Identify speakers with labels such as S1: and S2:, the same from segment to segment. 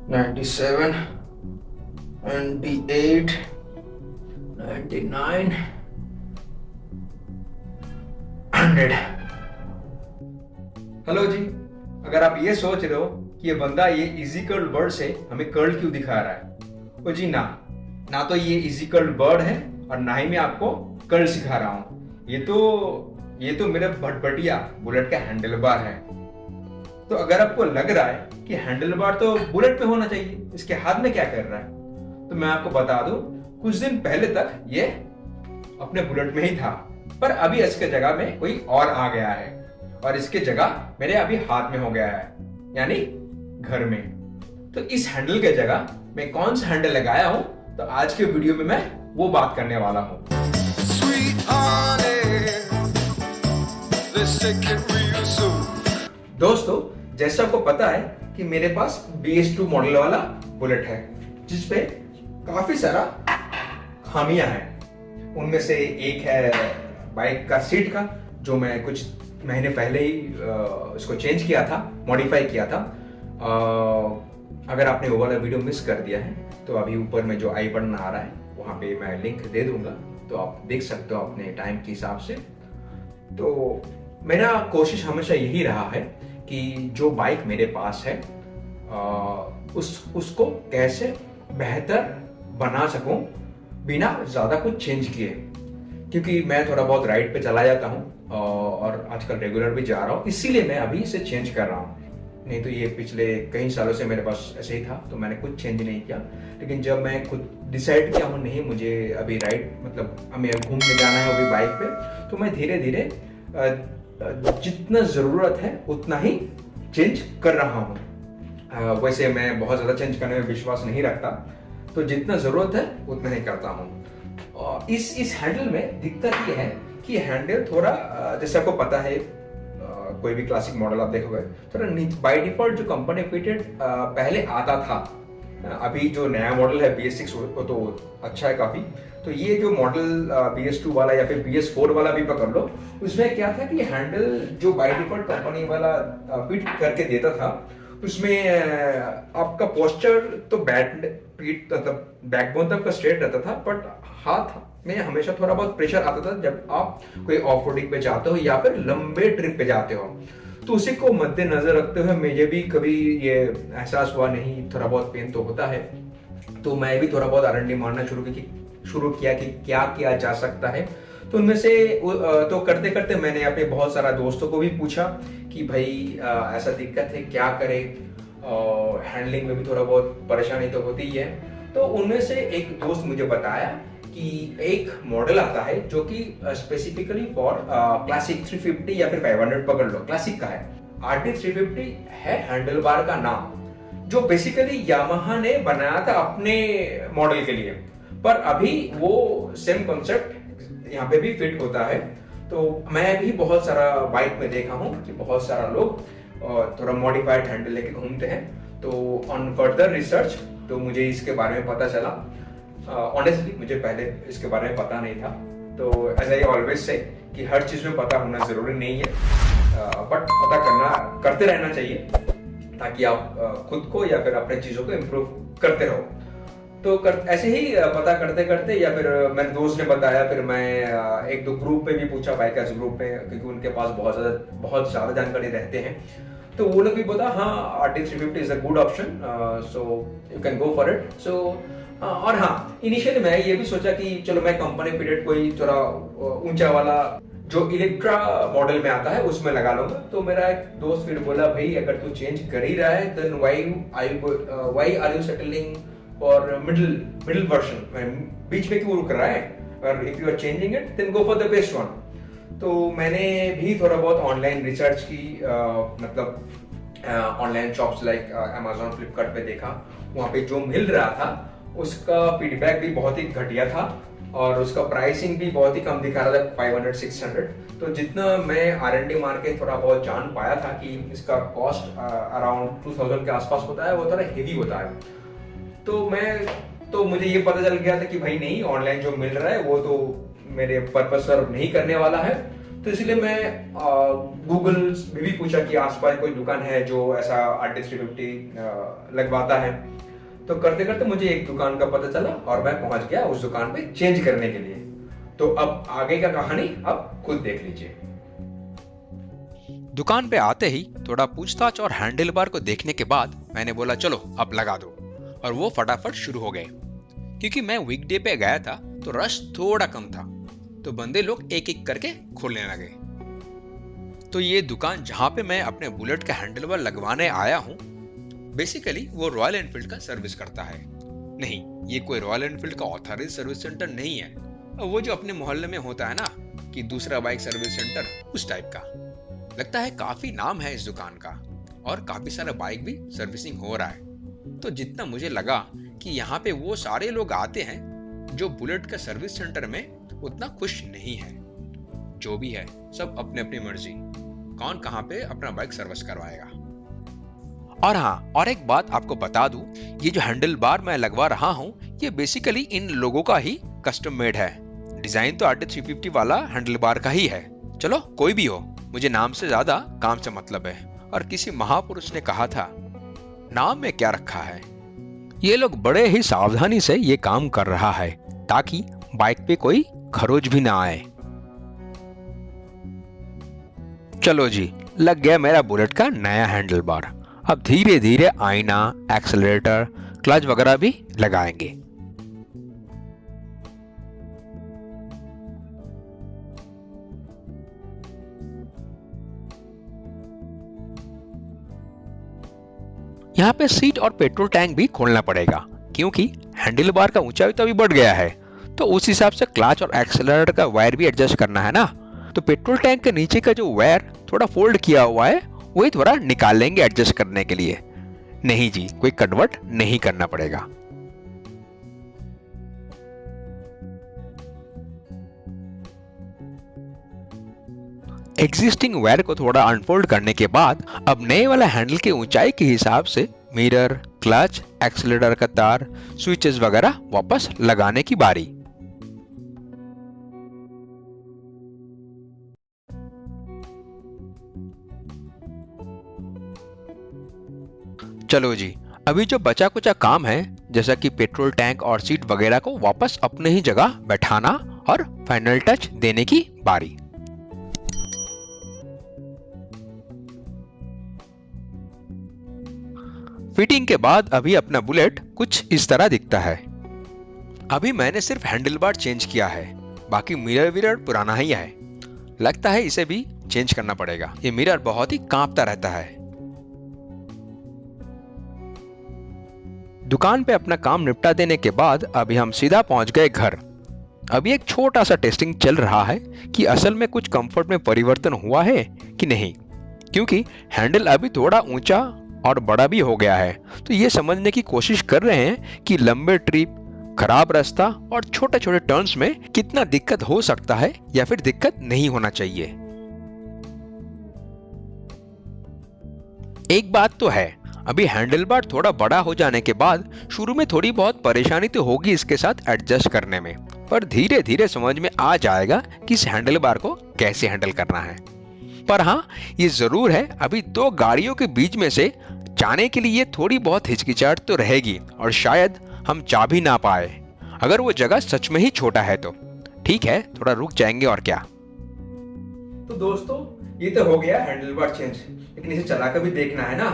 S1: 97, 98, 99, 100। Hello जी, अगर आप ये सोच रहे हो कि ये बंदा ये इजी कर्ल वर्ड से हमें कर्ल क्यों दिखा रहा है, तो जी ना तो ये इजी कर्ल वर्ड है और ना ही मैं आपको कर्ल सिखा रहा हूँ। ये तो मेरा भटभटिया बुलेट का हैंडल बार है। तो अगर आपको लग रहा है कि हैंडल बार तो बुलेट में होना चाहिए, इसके हाथ में क्या कर रहा है, तो मैं आपको बता दूं, कुछ दिन पहले तक ये अपने बुलेट में ही था, पर अभी इसके जगह में कोई और आ गया है और इसके जगह मेरे अभी हाथ में हो गया है, यानी घर में। तो इस हैंडल के जगह मैं कौन सा हैंडल लगाया हूं, तो आज के वीडियो में मैं वो बात करने वाला हूं। दोस्तों, जैसा आपको पता है कि मेरे पास BS2 मॉडल वाला बुलेट है, जिसपे काफी सारा खामियां हैं। उनमें से एक है बाइक का सीट का, जो मैं कुछ महीने पहले ही इसको चेंज किया था, मॉडिफाई किया था। अगर आपने वो वाला वीडियो मिस कर दिया है तो अभी ऊपर में जो आई बटन आ रहा है वहां पे मैं लिंक दे दूंगा, तो आप देख सकते हो अपने टाइम के हिसाब से। तो मेरा कोशिश हमेशा यही रहा है कि जो बाइक मेरे पास है उसको कैसे बेहतर बना सकूं बिना ज्यादा कुछ चेंज किए, क्योंकि मैं थोड़ा बहुत राइड पे चला जाता हूं और आजकल रेगुलर भी जा रहा हूं, इसीलिए मैं अभी इसे चेंज कर रहा हूं। नहीं तो ये पिछले कई सालों से मेरे पास ऐसे ही था, तो मैंने कुछ चेंज नहीं किया। लेकिन जब मैं खुद डिसाइड किया हूं नहीं मुझे अभी राइड मतलब हमें घूमने जाना है अभी बाइक पे, तो मैं धीरे धीरे जितना जरूरत है उतना ही चेंज कर रहा हूँ। वैसे मैं बहुत ज्यादा चेंज करने में विश्वास नहीं रखता, तो जितना जरूरत है उतना ही करता हूँ। इस हैंडल में दिक्कत ये है कि हैंडल थोड़ा जैसे आपको पता है, कोई भी क्लासिक मॉडल आप देखोगे थोड़ा बाय डिफॉल्ट जो कंपनी फिटेड पहले आता था। अभी जो नया मॉडल है BS6 वो तो अच्छा है काफी। तो ये जो मॉडल BS2 वाला या फिर BS4 वाला भी पकड़ लो, उसमें क्या था कि हैंडल जो बाय डिफॉल्ट कंपनी वाला फिट करके देता था, उसमें आपका पोस्चर तो पीठ मतलब बैकबोन तक का स्ट्रेट रहता था, बट हाथ में हमेशा थोड़ा बहुत प्रेशर आता था जब आप कोई ऑफ रोडिंग पे जाते हो या फिर लंबे ट्रिप पे जाते हो। तो उसी को मद्देनजर रखते हुए मुझे भी कभी ये एहसास हुआ नहीं, थोड़ा बहुत पेन तो होता है। तो मैं भी थोड़ा बहुत R&D मारना शुरू किया कि क्या किया जा सकता है। तो उनमें से तो करते करते मैंने अपने बहुत सारा दोस्तों को भी पूछा कि भाई ऐसा दिक्कत है क्या करे, हैंडलिंग में भी थोड़ा बहुत परेशानी तो होती ही है। तो उनमें से एक दोस्त मुझे बताया कि एक मॉडल आता है जो कि स्पेसिफिकली फॉर क्लासिक 350 या फिर 500 पकड़ लो, क्लासिक का है। RT 350 है हैंडल बार का नाम, जो बेसिकली यामाहा ने बनाया था अपने मॉडल के लिए, पर अभी वो सेम कॉन्सेप्ट यहाँ पे भी फिट होता है। तो मैं भी बहुत सारा बाइक में देखा हूँ कि बहुत सारा लोग थोड़ा मॉडिफाइड हैंडल लेके घूमते हैं। तो ऑन फर्दर रिसर्च तो मुझे इसके बारे में पता चला। ऑनेस्टली मुझे पहले इसके बारे में पता नहीं था। तो एज आई ऑलवेज से कि हर चीज में पता होना जरूरी नहीं है, बट पता करते रहना चाहिए, ताकि आप खुद को या फिर अपने चीजों को इम्प्रूव करते रहो। तो ऐसे ही पता करते करते या फिर मेरे दोस्त ने बताया, फिर मैं एक दो ग्रुप पे भी पूछा, बाइकर्स ग्रुप पे, क्योंकि उनके पास बहुत ज्यादा जानकारी रहते हैं। तो वो लोग भी बोला हाँ RT 350 is a good option, so you can go for it. So और हाँ, इनिशियली मैं ये भी सोचा कि चलो मैं कंपनी फिटेड कोई थोड़ा ऊंचा वाला जो इलेक्ट्रा मॉडल में आता है उसमें लगा लूंगा। तो मेरा एक दोस्त फिर बोला भाई अगर तू चेंज कर ही रहा है then why are you settling for middle version, बीच में क्यों रुक रहा है, और if you are changing it then go for the best one. तो मैंने भी थोड़ा बहुत ऑनलाइन रिसर्च की, मतलब online shops like Amazon, Flipkart पे देखा, वहाँ पे जो मिल रहा था उसका फीडबैक भी बहुत ही घटिया था और उसका प्राइसिंग भी बहुत ही कम दिखा रहा था, 500-600। तो जितना मैं R&D मार के थोड़ा बहुत जान पाया था कि इसका कॉस्ट अराउंड 2000 के आसपास होता है, वो थोड़ा हेवी होता है। तो मुझे ये पता चल गया था कि भाई नहीं, ऑनलाइन जो मिल रहा है वो तो मेरे पर्पस सर्व नहीं करने वाला है। तो इसलिए मैं गूगल में भी पूछा कि आसपास कोई दुकान है जो ऐसा RD350 लगवाता है। तो करते करते मुझे एक दुकान का पता चला और मैं पहुंच गया उस दुकान पे चेंज करने के लिए। तो अब आगे का कहानी अब खुद देख लीजिए।
S2: दुकान पे आते ही थोड़ा पूछताछ और हैंडल बार को देखने के बाद मैंने बोला चलो अब लगा दो, और वो फटाफट शुरू हो गए। क्योंकि मैं वीकडे पे गया था तो रश थोड़ा कम था, तो बंदे लोग एक एक करके खोलने लगे। तो ये दुकान जहां पे मैं अपने बुलेट का हैंडल बार लगवाने आया हूँ, बेसिकली वो रॉयल एनफील्ड का सर्विस करता है। नहीं, ये कोई रॉयल एनफील्ड का ऑथराइज्ड सर्विस सेंटर नहीं है, वो जो अपने मोहल्ले में होता है ना कि दूसरा बाइक सर्विस सेंटर, उस टाइप का। लगता है काफी नाम है इस दुकान का और काफी सारा बाइक भी सर्विसिंग हो रहा है। तो जितना मुझे लगा कि यहाँ पे वो सारे लोग आते हैं जो बुलेट का सर्विस सेंटर में उतना खुश नहीं है। जो भी है सब अपने अपनी मर्जी, कौन कहाँ पे अपना बाइक सर्विस करवाएगा। और हाँ, और एक बात आपको बता दूं, ये जो हैंडल बार मैं लगवा रहा हूँ ये बेसिकली इन लोगों का ही कस्टम मेड है। डिजाइन तो RD350 वाला हैंडल बार का ही है। चलो कोई भी हो, मुझे नाम से ज्यादा काम से मतलब है। और किसी महापुरुष ने कहा था, नाम में क्या रखा है। ये लोग बड़े ही सावधानी से ये काम कर रहा है ताकि बाइक पे कोई खरोच भी ना आए। चलो जी, लग गया मेरा बुलेट का नया हैंडल बार। अब धीरे धीरे आईना, एक्सेलरेटर, क्लच वगैरह भी लगाएंगे। यहाँ पे सीट और पेट्रोल टैंक भी खोलना पड़ेगा, क्योंकि हैंडल बार का ऊंचाई तो अभी बढ़ गया है, तो उस हिसाब से क्लच और एक्सेलरेटर का वायर भी एडजस्ट करना है ना। तो पेट्रोल टैंक के नीचे का जो वायर थोड़ा फोल्ड किया हुआ है वही थोड़ा निकाल लेंगे एडजस्ट करने के लिए। नहीं जी, कोई कन्वर्ट नहीं करना पड़ेगा। एग्जिस्टिंग वायर को थोड़ा अनफोल्ड करने के बाद अब नए वाला हैंडल के ऊंचाई के हिसाब से मिरर, क्लच, एक्सीलरेटर का तार, स्विचेस वगैरह वापस लगाने की बारी। चलो जी, अभी जो बचा कुचा काम है, जैसा कि पेट्रोल टैंक और सीट वगैरह को वापस अपने ही जगह बैठाना और फाइनल टच देने की बारी। फिटिंग के बाद अभी अपना बुलेट कुछ इस तरह दिखता है। अभी मैंने सिर्फ हैंडल बार चेंज किया है, बाकी मिरर विरर पुराना ही है। लगता है इसे भी चेंज करना पड़ेगा, ये मिरर बहुत ही कांपता रहता है। दुकान पे अपना काम निपटा देने के बाद अभी हम सीधा पहुंच गए घर। अभी एक छोटा सा टेस्टिंग चल रहा है कि असल में कुछ कंफर्ट में परिवर्तन हुआ है कि नहीं, क्योंकि हैंडल अभी थोड़ा ऊंचा और बड़ा भी हो गया है। तो ये समझने की कोशिश कर रहे हैं कि लंबे ट्रिप, खराब रास्ता और छोटे छोटे टर्न्स में कितना दिक्कत हो सकता है या फिर दिक्कत नहीं होना चाहिए। एक बात तो है, अभी हैंडल बार थोड़ा बड़ा हो जाने के बाद शुरू में थोड़ी बहुत परेशानी तो होगी इसके साथ एडजस्ट करने में, पर धीरे धीरे समझ में आ जाएगा कि इस हैंडल बार को कैसे हैंडल करना है। पर हाँ, ये जरूर है, अभी दो गाड़ियों के बीच में से जाने के लिए थोड़ी बहुत हिचकिचाहट तो रहेगी और शायद हम जा भी ना पाए, अगर वो जगह सच में ही छोटा है तो। ठीक है, थोड़ा रुक जाएंगे और क्या।
S1: तो दोस्तों, ये तो हो गया हैंडल बार चेंज, लेकिन इसे चला कर भी देखना है ना।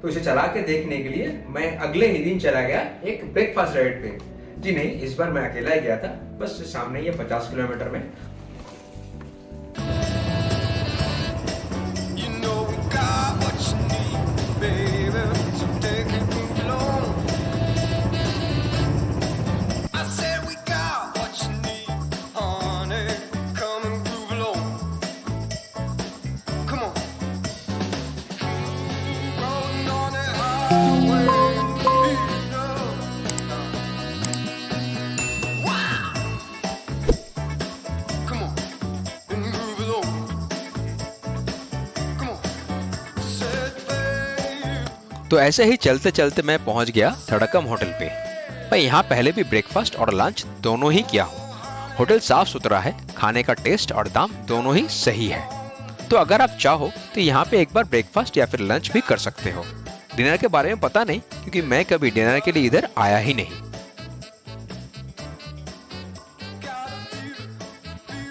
S1: तो इसे चला के देखने के लिए मैं अगले ही दिन चला गया एक ब्रेकफास्ट राइड पे। जी नहीं, इस बार मैं अकेला ही गया था, बस सामने ये 50 किलोमीटर में।
S2: तो ऐसे ही चलते चलते मैं पहुंच गया थड़कम होटल पे। मैं यहाँ पहले भी ब्रेकफास्ट और लंच दोनों ही किया हूँ। होटल साफ सुथरा है, खाने का टेस्ट और दाम दोनों ही सही है। तो अगर आप चाहो तो यहाँ पे एक बार ब्रेकफास्ट या फिर लंच भी कर सकते हो। डिनर के बारे में पता नहीं, क्योंकि मैं कभी डिनर के लिए इधर आया ही नहीं।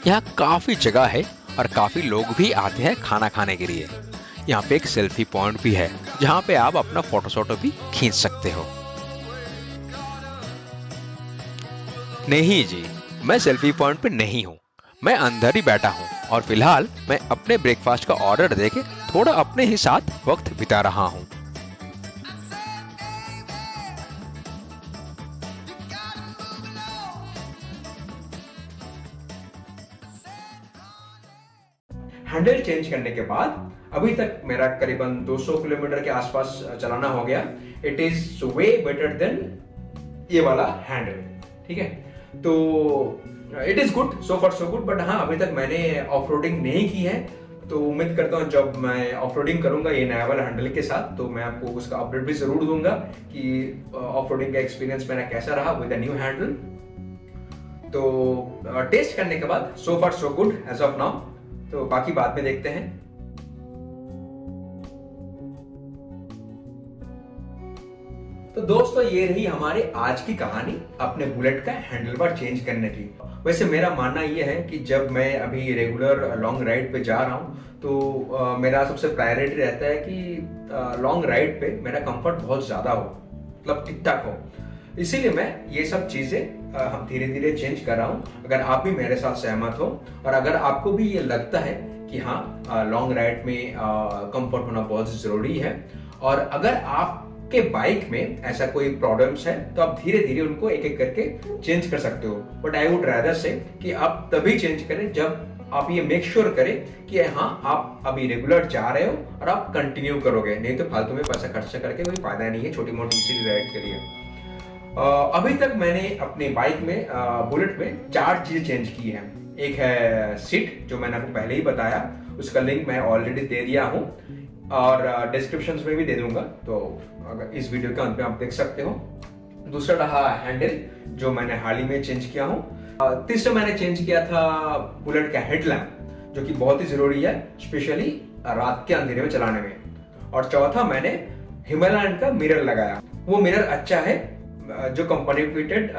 S2: यहाँ काफी जगह है और काफी लोग भी आते हैं खाना खाने के लिए। यहाँ पे एक सेल्फी पॉइंट भी है जहाँ पे आप अपना फोटो भी खींच सकते हो। नहीं जी, मैं सेल्फी पॉइंट पे नहीं हूँ, मैं अंदर ही बैठा हूँ और फिलहाल मैं अपने ब्रेकफास्ट का ऑर्डर देके थोड़ा अपने ही साथ वक्त बिता रहा हूँ।
S1: हैंडल चेंज करने के बाद अभी तक मेरा करीबन 200 किलोमीटर के आसपास चलाना हो गया। It is way better than ये वाला हैंडल, ठीक है। तो it is good, so far so good. But हाँ, अभी तक मैंने ऑफ रोडिंग नहीं की है, तो उम्मीद करता हूँ जब मैं ऑफ रोडिंग करूंगा ये नया वाला हैंडल के साथ, तो मैं आपको उसका अपडेट भी जरूर दूंगा कि ऑफ रोडिंग का एक्सपीरियंस मेरा कैसा रहा विद द न्यू हैंडल। तो टेस्ट करने के बाद so far so good as of now, तो बाकी बाद में देखते हैं। तो दोस्तों, ये रही हमारी आज की कहानी अपने बुलेट का हैंडल बार चेंज करने की। वैसे मेरा मानना ये है कि जब मैं अभी रेगुलर लॉन्ग राइड पे जा रहा हूँ तो मेरा सबसे प्रायोरिटी रहता है कि लॉन्ग राइड पे मेरा कंफर्ट बहुत ज्यादा हो, मतलब ठीक ठाक हो। इसीलिए मैं ये सब चीजें हम धीरे धीरे चेंज कर रहा हूँ। अगर आप भी मेरे साथ सहमत हो और अगर आपको भी ये लगता है कि हाँ, लॉन्ग राइड में कंफर्ट होना बहुत जरूरी है, और अगर आपके बाइक में ऐसा कोई प्रॉब्लम्स है तो आप धीरे धीरे उनको एक एक करके चेंज कर सकते हो। बट आई वुड रादर से कि आप तभी चेंज करें जब आप ये मेक श्योर करें कि हाँ, आप अभी रेगुलर जा रहे हो और आप कंटिन्यू करोगे, नहीं तो फालतू में पैसा खर्च करके कोई फायदा नहीं है छोटी मोटी इजी राइड के लिए। अभी तक मैंने अपने बाइक में बुलेट में 4 चीजें चेंज की है। एक है सीट, जो मैंने आपको पहले ही बताया, उसका लिंक मैं ऑलरेडी दे दिया हूँ और डिस्क्रिप्शन में भी दे दूंगा, तो अगर इस वीडियो के अंत में आप देख सकते हो। दूसरा रहा हैंडल, जो मैंने हाल ही में चेंज किया हूँ। तीसरा मैंने चेंज किया था बुलेट का हेडलैम्प, जो कि बहुत ही जरूरी है स्पेशली रात के अंधेरे में चलाने में। और चौथा मैंने हिमालयन का मिरर लगाया। वो मिरर अच्छा है जो कंपनी फिटेड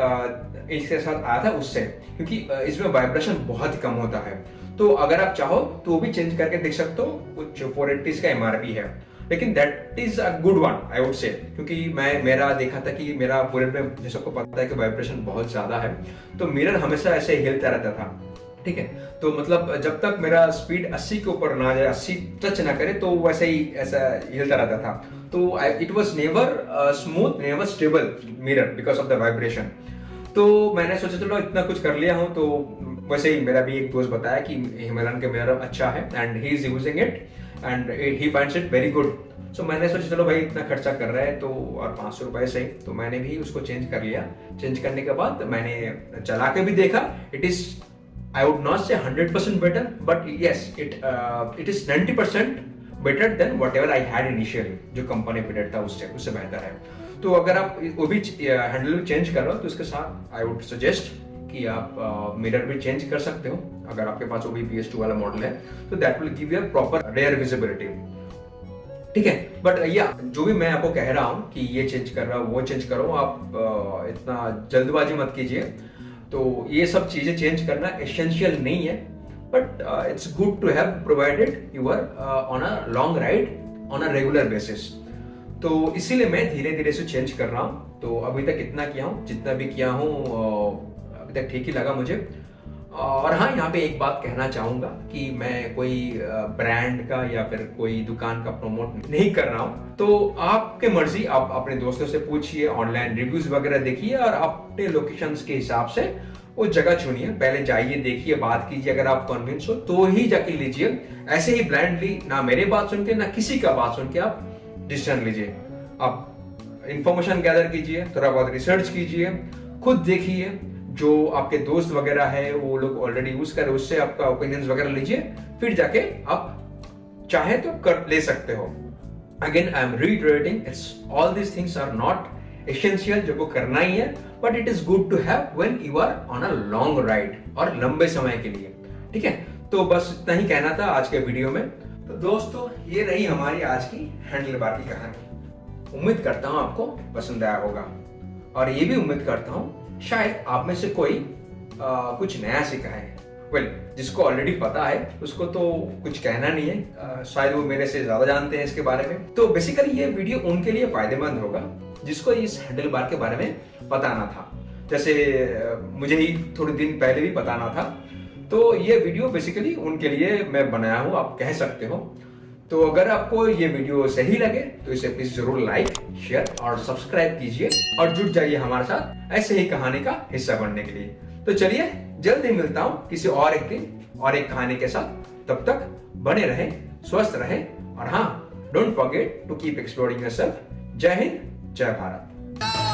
S1: इसके साथ आया था उससे, क्योंकि इसमें वाइब्रेशन बहुत ही कम होता है। तो अगर आप चाहो तो वो भी चेंज करके देख सकते हो। कुछ 480 का एमआरपी है, लेकिन that is a good one I would say, क्योंकि मेरा देखा था कि मेरा बुलेट में, जैसे आपको पता है कि वाइब्रेशन बहुत ज्यादा है, तो मिरर हमेशा ऐसे हिलता रहता था, ठीक है। तो मतलब जब तक मेरा स्पीड 80 के ऊपर ना जाए, 80 टच ना करे, तो वैसे ही ऐसा हिलता रहता था। तो it was never smooth, never stable mirror because of the vibration. तो मैंने सोचा चलो इतना कुछ कर लिया हूं, तो वैसे ही मेरा भी एक दोस्त बताया कि हिमालयन का मिरर अच्छा है and he is using it and he finds it very good. So मैंने सोचा चलो भाई इतना खर्चा कर रहा है तो, और 500 रुपए से, तो मैंने भी उसको चेंज कर लिया। चेंज करने के बाद मैंने चला के भी देखा। It is, I would not say 100% better, but yes, it is 90% better than whatever I had initially, जो कंपनी फिटेड था उससे बेहतर है। तो अगर आप वो भी हैंडल चेंज कर रहे हो तो इसके साथ आई वुड सजेस्ट कि आप मिरर भी चेंज कर सकते हो। अगर आपके पास वो भी PS2 वाला मॉडल है तो that will give you a proper rear visibility, ठीक है। बट या जो भी मैं आपको कह रहा हूँ कि ये चेंज कर रहा हूँ वो चेंज करो, आप इतना जल्दबाजी मत कीजिए। तो ये सब चीजें चेंज करना एसेंशियल नहीं है, but it's good to have provided you are on a long ride on a regular basis. तो इसीलिए मैं धीरे धीरे से चेंज कर रहा हूँ। तो अभी तक इतना किया हूँ, जितना भी किया हूँ अभी तक ठीक ही लगा मुझे। और हाँ, यहाँ पे एक बात कहना चाहूंगा कि मैं कोई ब्रांड का या फिर कोई दुकान का प्रमोट नहीं कर रहा हूँ। तो आपके मर्जी, आप अपने दोस्तों से पूछिए, ऑनलाइन रिव्यूज वगैरह देखिए और अपने लोकेशंस के हिसाब से वो जगह चुनिए। पहले जाइए, देखिए, बात कीजिए, अगर आप कन्विंस हो तो ही जाके लीजिए। ऐसे ही ब्लाइंडली ना मेरे बात सुन के ना किसी का बात सुन के आप डिसीजन लीजिए। आप इंफॉर्मेशन गैदर कीजिए, थोड़ा बहुत रिसर्च कीजिए, खुद देखिए, जो आपके दोस्त वगैरह है वो लोग ऑलरेडी यूज कर रहे, उससे आपका ओपिनियंस वगैरह लीजिए, फिर जाके आप चाहे तो कर ले सकते हो। Again I am reiterating, it's all these things are not essential जो को करना ही है, but it is good to have when you are on a long ride और लंबे समय के लिए। ठीक है, तो बस इतना ही कहना था आज के वीडियो में। तो दोस्तों ये रही हमारी आज की हैंडल बार की कहानी। उम्मीद करता हूँ आपको पसंद आया होगा, और ये भी उम्मीद करता हूँ शायद आप में से कोई कुछ नया सीखा है। जिसको ऑलरेडी पता है उसको तो कुछ कहना नहीं है, शायद वो मेरे से ज्यादा जानते हैं इसके बारे में। तो बेसिकली ये वीडियो उनके लिए फायदेमंद होगा जिसको इस हैंडल बार के बारे में पता ना था, जैसे मुझे ही थोड़े दिन पहले भी पता ना था। तो ये वीडियो बेसिकली उनके लिए मैं बनाया हूँ, आप कह सकते हो। तो अगर आपको ये वीडियो सही लगे तो इसे प्लीज जरूर लाइक, शेयर और सब्सक्राइब कीजिए, और जुड़ जाइए हमारे साथ ऐसे ही कहानी का हिस्सा बनने के लिए। तो चलिए जल्दी मिलता हूँ किसी और एक दिन और एक कहानी के साथ। तब तक बने रहें, स्वस्थ रहें, और हाँ, don't forget to keep exploring yourself. जय हिंद, जय भारत।